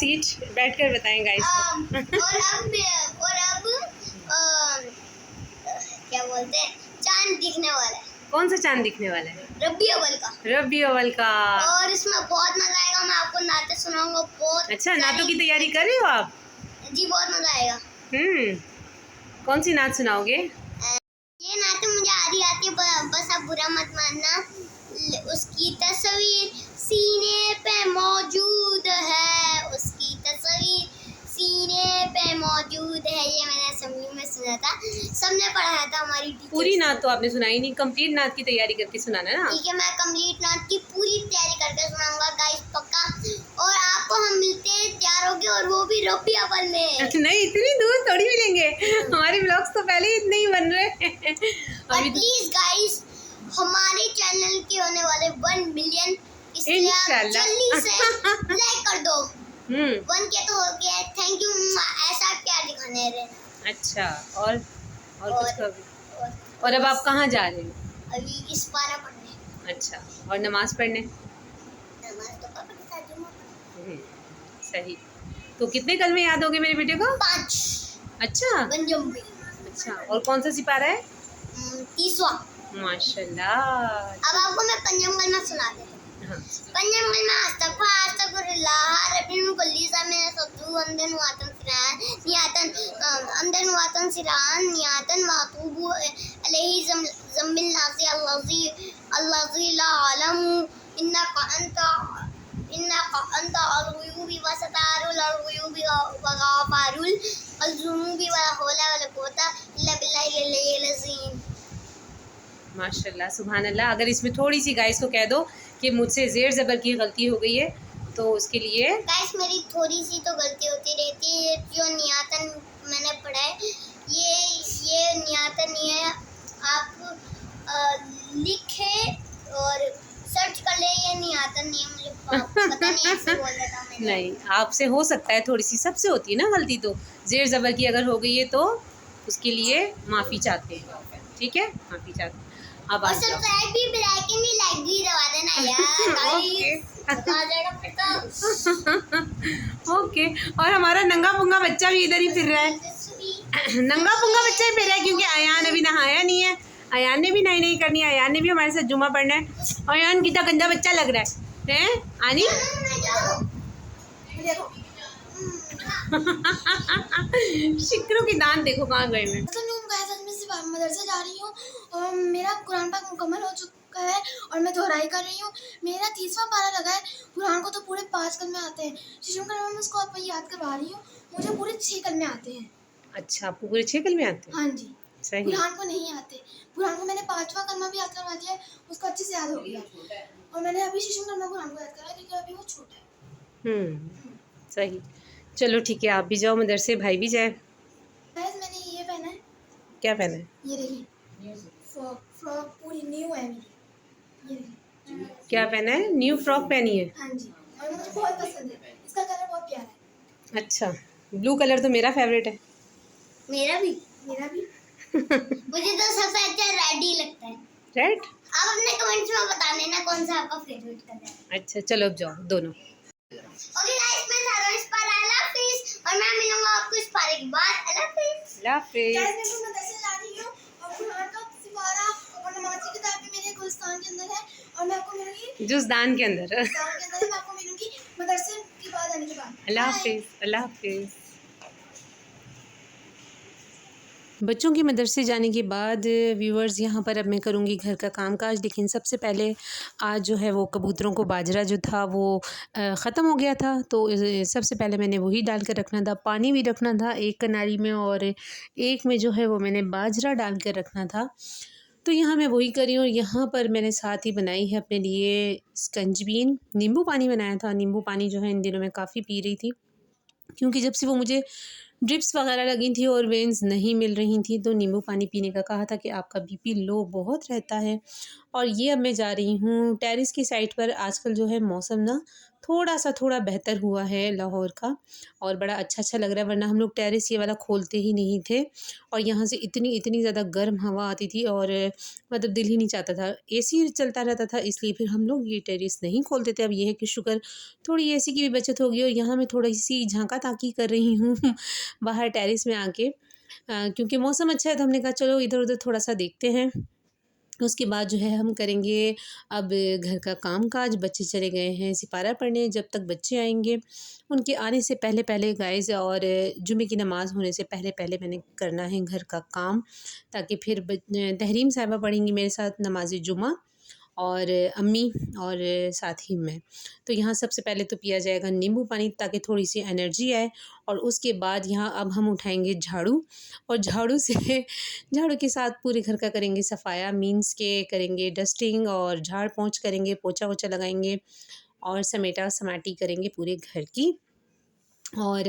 Seat बैठकर बताएं guys को। और अब क्या बोलते हैं, चांद दिखने वाला है। कौन सा चांद दिखने वाला है? रबी अव्वल का। रबी अव्वल का। और इसमें बहुत मजा आएगा, मैं आपको नाते सुनाऊंगा बहुत। अच्छा, नातों की तैयारी कर रहे हो आप? जी बहुत मजा आएगा। कौन सी नात सुनाओगे? ये नाते मुझे आती है, बस आप बुरा मत मानना। उसकी तस्वीर सीने पे मौजूद है, उसकी तस्वीर सीने पे मौजूद है। ये मैंने असेंबली में सुना था, सबने पढ़ाया था हमारी टीचर। पूरी नात तो आपने सुनाई नहीं, कंप्लीट नात की तैयारी करके सुनाना ना। ठीक है, मैं कंप्लीट नात की पूरी तैयारी करके सुनाऊंगा गाइस, पक्का। और आपको हम मिलते हैं तैयार होके, और वो भी रबी अव्वल में। नहीं, इतनी दूर थोड़ी मिलेंगे, हमारे ब्लॉग्स तो पहले ही इतने ही बन रहे हैं। प्लीज गाइस, हमारे चैनल के होने वाले 1 मिलियन, इसलिए आप जल्दी से लाइक कर दो। 1 के तो हो गया, थैंक यू। ऐसा प्यार दिखाने रहे। अच्छा, और कुछ कर। और अब आप कहाँ जा रहे हो? अभी इस पारा पढ़ने। अच्छा, और नमाज पढ़ने? नमाज तो पापा के साथ जुम्मा पढ़ने। सही। तो कितने कलमे याद हो गए मेरे बेटे को? 5। अच्छा अच्छा, और कौन सा सिपारा है? 30वां। माशाल्लाह। अब आपको मैं पंजाब कलमा सुना देती हूँ। हाँ। पंजाब कलमा अस्तगफिरुल्लाह रब्बिल कुल्लिसा मिन सद्दु अंदन वातन सिरान नियातन अंदन वातन सिरान नियातन वातूबु अलैहि जम्बिल नासी अल्लाजी ला अलमु इन्नका अंता अलगुयूबी वसतारुल अलगुयूबी वगाफारुल अलजुनूबी वला हौला वला कुव्वता इल्ला बिल्लाहिल अलिय्यिल अज़ीम। माशाल्लाह, सुभान अल्लाह। अगर इसमें थोड़ी सी गाइस को कह दो कि मुझसे ज़ेर ज़बर की गलती हो गई है तो उसके लिए। गाइस मेरी थोड़ी सी तो गलती होती रहती है। जो नियातन मैंने पढ़ा है, ये नियातन नहीं है। आप लिखे और सर्च कर ले, ये नियातन नहीं है। मुझे पता नहीं, ऐसे बोल रहा था मैंने। नहीं, आपसे हो सकता है थोड़ी सी, सबसे होती है ना गलती, तो ज़ेर ज़बर की अगर हो गई है तो उसके लिए माफ़ी चाहते हैं। ठीक है, माफ़ी चाहते हैं। अब और सब्सक्राइब भी, बेल आइकन भी, लाइक भी दबा देना यार गाइस, आ जाएगा फिर तो। ओके। और हमारा नंगा पुंगा बच्चा भी इधर ही फिर रहा है। नंगा पुंगा बच्चा ही फिर रहा है क्योंकि अयान अभी नहाया नहीं है। अयान ने भी नहीं करनी है, अयान ने भी हमारे साथ जुम्मा पढ़ना है। अयान कितना गंदा बच्चा लग रहा है आनी। शिक्रों की दान देखो कहाँ गए। मैं मदरसा जा रही हूँ और मेरा कुरान पाक मुकम्मल हो चुका है और मैं दोहराई कर रही हूँ। मेरा 30वां पारा लगा है। कुरान को तो पूरे 5 कलमे आते हैं। शिशु कलमा में उसको आप याद करवा रही हूँ, मुझे पूरे 6 कलमे आते हैं। अच्छा, आपको पूरे 6 कलमे आते हैं? हाँ जी। सही। कुरान को नहीं आते। कुरान को मैंने 5वां कलमा भी याद करवा दिया है, उसको अच्छे से याद हो गया। और मैंने अभी शिशु कलमा कुरान को याद करा क्योंकि अभी वो छोटा है। सही। चलो ठीक है, आप भी जाओ मदरसे, भाई भी जाए। मैंने ये पहना है। क्या पहना है? ये देखिए, फ्रॉक पूरी न्यू है मेरी। ये देखिए। क्या पहना है? न्यू फ्रॉक पहनी है? हाँ जी, और मुझे बहुत पसंद है। इसका कलर बहुत प्यारा है। अच्छा, ब्लू कलर तो मेरा फेवरेट है। मेरा भी। मुझे तो सबसे अच्छा रेड ही लगता है। रेड? आप अपने कमेंट्स में बता देना कौन सा आपका फेवरेट कलर है। अच्छा, चलो अब जाओ दोनों। ओके गाइस, मैं सारा इस पार अल्लाह हाफिज़, और मैं मिलूंगा आपको इस पारे के बाद। अल्लाह हाफिज़। अल्लाह हाफिज़। गाइस मैं मदरसे जा रही हूँ और कुरान का सिपारा और नमाज की किताब भी मेरे गुलस्तान के अंदर है, और मैं आपको मिलूंगी जुज़दान के अंदर। मैं आपको मिलूंगी मदरसे के बाद आने के बाद। अल्लाह हाफिज़। अल्लाह हाफिज़। बच्चों के मदरसे जाने के बाद व्यूअर्स यहाँ पर अब मैं करूँगी घर का कामकाज। लेकिन सबसे पहले आज जो है वो कबूतरों को बाजरा जो था वो ख़त्म हो गया था, तो सबसे पहले मैंने वही डाल कर रखना था। पानी भी रखना था एक कनारी में, और एक में जो है वो मैंने बाजरा डाल कर रखना था। तो यहाँ मैं वही करी हूँ। यहाँ पर मैंने साथ ही बनाई है अपने लिए स्कंजबीन, नींबू पानी बनाया था। नींबू पानी जो है इन दिनों में काफ़ी पी रही थी, क्योंकि जब से वो मुझे ड्रिप्स वगैरह लगी थी और वेन्स नहीं मिल रही थी, तो नींबू पानी पीने का कहा था कि आपका बीपी लो बहुत रहता है। और ये अब मैं जा रही हूँ टेरेस की साइड पर। आजकल जो है मौसम ना थोड़ा बेहतर हुआ है लाहौर का, और बड़ा अच्छा लग रहा है, वरना हम लोग टेरेस ये वाला खोलते ही नहीं थे। और यहाँ से इतनी ज़्यादा गर्म हवा आती थी और मतलब दिल ही नहीं चाहता था, एसी चलता रहता था, इसलिए फिर हम लोग ये टेरेस नहीं खोलते थे। अब ये है कि शुक्र थोड़ी एसी की भी बचत होगी। और यहाँ मैं थोड़ी सी झांका ताकी कर रही हूँ बाहर टेरेस में आके, क्योंकि मौसम अच्छा है, तो हमने कहा चलो इधर उधर थोड़ा सा देखते हैं। उसके बाद जो है हम करेंगे अब घर का काम-काज। बच्चे चले गए हैं सिपारा पढ़ने, जब तक बच्चे आएँगे उनके आने से पहले गाइज़, और जुमे की नमाज़ होने से पहले मैंने करना है घर का काम, ताकि फिर तहरीम साहिबा पढ़ेंगी मेरे साथ नमाज़ जुमा, और अम्मी, और साथ ही मैं। तो यहाँ सबसे पहले तो पिया जाएगा नींबू पानी, ताकि थोड़ी-सी एनर्जी आए। और उसके बाद यहाँ अब हम उठाएँगे झाड़ू, और झाड़ू से झाड़ू के साथ पूरे घर का करेंगे सफाया, मीन्स के करेंगे डस्टिंग और झाड़-पोंछ करेंगे, पोछा-वोछा लगाएँगे और समेटा-समाटी करेंगे पूरे घर की। और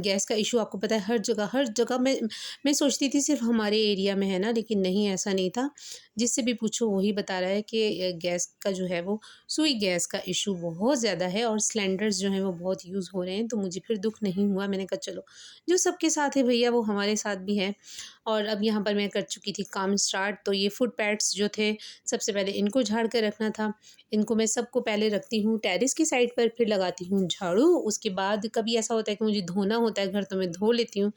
गैस का इशू आपको पता है हर जगह मैं सोचती थी सिर्फ हमारे एरिया में है ना, लेकिन नहीं, ऐसा नहीं था। जिससे भी पूछो वही बता रहा है कि गैस का जो है वो सुई गैस का इशू बहुत ज़्यादा है, और सिलेंडर्स जो हैं वो बहुत यूज़ हो रहे हैं। तो मुझे फिर दुःख नहीं हुआ, मैंने कहा चलो जो सबके साथ है भैया वो हमारे साथ भी है। और अब यहाँ पर मैं कर चुकी थी काम स्टार्ट। तो ये फुट पैड्स जो थे, सबसे पहले इनको झाड़ कर रखना था। इनको मैं सबको पहले रखती हूँ टेरेस की साइड पर, फिर लगाती हूँ झाड़ू। उसके बाद कभी ऐसा होता है कि मुझे धोना होता है घर, तो मैं धो लेती हूँ।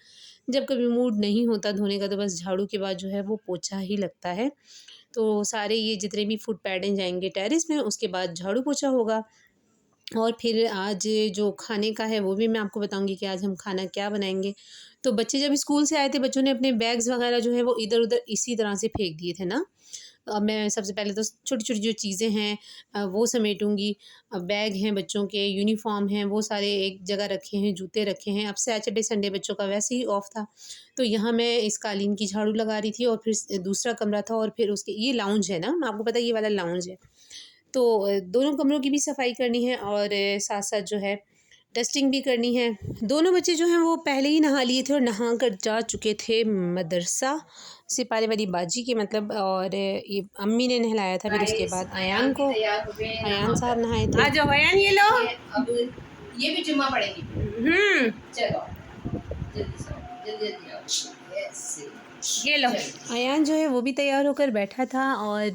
जब कभी मूड नहीं होता धोने का, तो बस झाड़ू के बाद जो है वो पोछा ही लगता है। तो सारे ये जितने भी फुट पैडें जाएँगे टेरेस में, उसके बाद झाड़ू पोछा होगा। और फिर आज जो खाने का है वो भी मैं आपको बताऊँगी कि आज हम खाना क्या बनाएँगे। तो बच्चे जब स्कूल से आए थे, बच्चों ने अपने बैग्स वग़ैरह जो है वो इधर-उधर इसी तरह से फेंक दिए थे ना। अब मैं सबसे पहले तो छोटी-छोटी जो चीज़ें हैं वो समेटूँगी। बैग हैं बच्चों के, यूनिफ़ॉर्म हैं, वो सारे एक जगह रखे हैं, जूते रखे हैं। अब सैटरडे संडे बच्चों का वैसे ही ऑफ था। तो यहाँ मैं इस कालीन की झाड़ू लगा रही थी, और फिर दूसरा कमरा था, और फिर उसके ये लाउंज है ना, आपको पता है ये वाला लाउंज है। तो दोनों कमरों की भी सफाई करनी है, और साथ-साथ जो है डस्टिंग भी करनी है। दोनों बच्चे जो हैं वो पहले ही नहा लिए थे और नहा कर जा चुके थे मदरसा, सिपारे वाली बाजी के मतलब। और ये अम्मी ने नहलाया था, फिर उसके बाद अयान को, अयान साहब नहाए थे। आ जाओ अयान, ये लो। अब ये भी जुम्मा पड़ेगी। चलो जल्दी से जल्दी आओ। ये लो। अयान जो है वो भी तैयार होकर बैठा था, और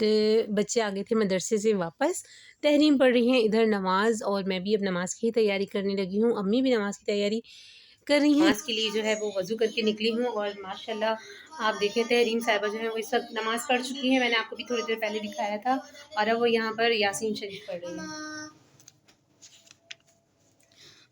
बच्चे आ गए थे मदरसे से वापस। तहरीम पढ़ रही हैं इधर नमाज़, और मैं भी अब नमाज़ की तैयारी करने लगी हूँ। अम्मी भी नमाज़ की तैयारी कर रही हैं। नमाज़ के लिए जो है वो वज़ू करके निकली हूँ, और माशाल्लाह आप देखें तहरीम साहिबा जो है वो इस वक्त नमाज़ पढ़ चुकी हैं। मैंने आपको भी थोड़ी देर पहले दिखाया था, और अब वो यहाँ पर यासीन शरीफ पढ़ रही हैं।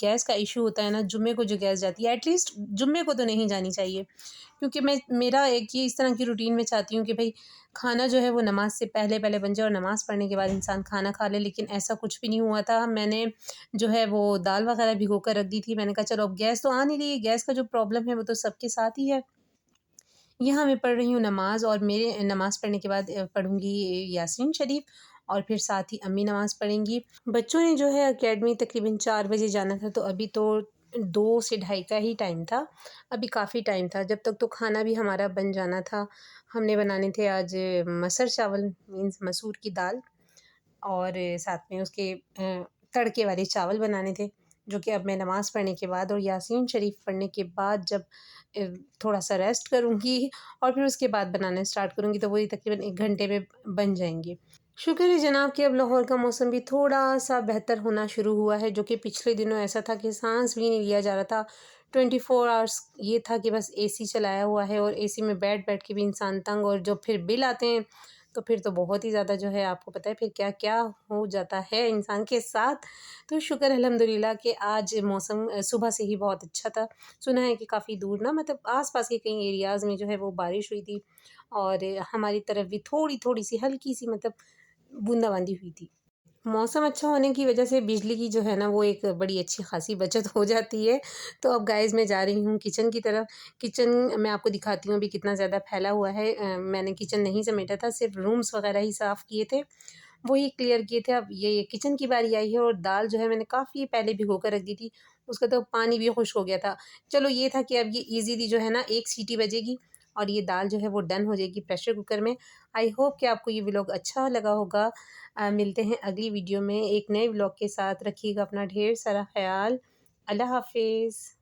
गैस का इशू होता है ना, जुम्मे को जो गैस जाती है, एटलीस्ट जुम्मे को तो नहीं जानी चाहिए, क्योंकि मेरा एक ये इस तरह की रूटीन में चाहती हूँ कि भाई खाना जो है वो नमाज से पहले बन जाए, और नमाज़ पढ़ने के बाद इंसान खाना खा ले। लेकिन ऐसा कुछ भी नहीं हुआ था। मैंने जो है वो दाल वगैरह भिगो कर रख दी थी। मैंने कहा चलो अब गैस तो आ नहीं रही है, गैस का जो प्रॉब्लम है वो तो सबके साथ ही है। यहाँ मैं पढ़ रही हूँ नमाज़, और मेरे नमाज़ पढ़ने के बाद पढ़ूँगी यासीन शरीफ, और फिर साथ ही अम्मी नमाज़ पढ़ेंगी। बच्चों ने जो है एकेडमी तकरीबन 4 बजे जाना था, तो अभी तो 2 से ढाई का ही टाइम था। अभी काफ़ी टाइम था, जब तक तो खाना भी हमारा बन जाना था। हमने बनाने थे आज मसर चावल, मीन्स मसूर की दाल, और साथ में उसके तड़के वाले चावल बनाने थे, जो कि अब मैं नमाज़ पढ़ने के बाद और यासीन शरीफ पढ़ने के बाद जब थोड़ा सा रेस्ट करूँगी, और फिर उसके बाद बनाना स्टार्ट करूँगी, तो वही तकरीबन 1 घंटे में बन जाएंगे। शुक्र है जनाब कि अब लाहौर का मौसम भी थोड़ा सा बेहतर होना शुरू हुआ है, जो कि पिछले दिनों ऐसा था कि सांस भी नहीं लिया जा रहा था। 24 आवर्स ये था कि बस एसी चलाया हुआ है, और एसी में बैठ बैठ के भी इंसान तंग, और जब फिर बिल आते हैं तो फिर तो बहुत ही ज़्यादा जो है आपको पता है फिर क्या क्या हो जाता है इंसान के साथ। तो शुक्र अल्हम्दुलिल्लाह कि आज मौसम सुबह से ही बहुत अच्छा था। सुना है कि काफ़ी दूर ना मतलब आस-पास के कई एरियाज़ में जो है वो बारिश हुई थी, और हमारी तरफ भी थोड़ी-थोड़ी सी हल्की सी मतलब बूंदाबांदी हुई थी। मौसम अच्छा होने की वजह से बिजली की जो है ना वो एक बड़ी अच्छी खासी बचत हो जाती है। तो अब गाइज़ मैं जा रही हूँ किचन की तरफ। किचन मैं आपको दिखाती हूँ अभी कितना ज़्यादा फैला हुआ है। मैंने किचन नहीं समेटा था, सिर्फ़ रूम्स वग़ैरह ही साफ़ किए थे, वही क्लियर किए थे। अब ये किचन की बारी आई है और दाल जो है मैंने काफ़ी पहले भिगो कर रख दी थी, उसका तो पानी भी खुश्क हो गया था। चलो ये था कि अब ये ईज़िली जो है ना 1 सीटी बजेगी और ये दाल जो है वो डन हो जाएगी प्रेशर कुकर में। आई होप कि आपको ये व्लॉग अच्छा लगा होगा। मिलते हैं अगली वीडियो में एक नए व्लॉग के साथ। रखिएगा अपना ढेर सारा ख़याल। अल्लाह हाफ़िज़।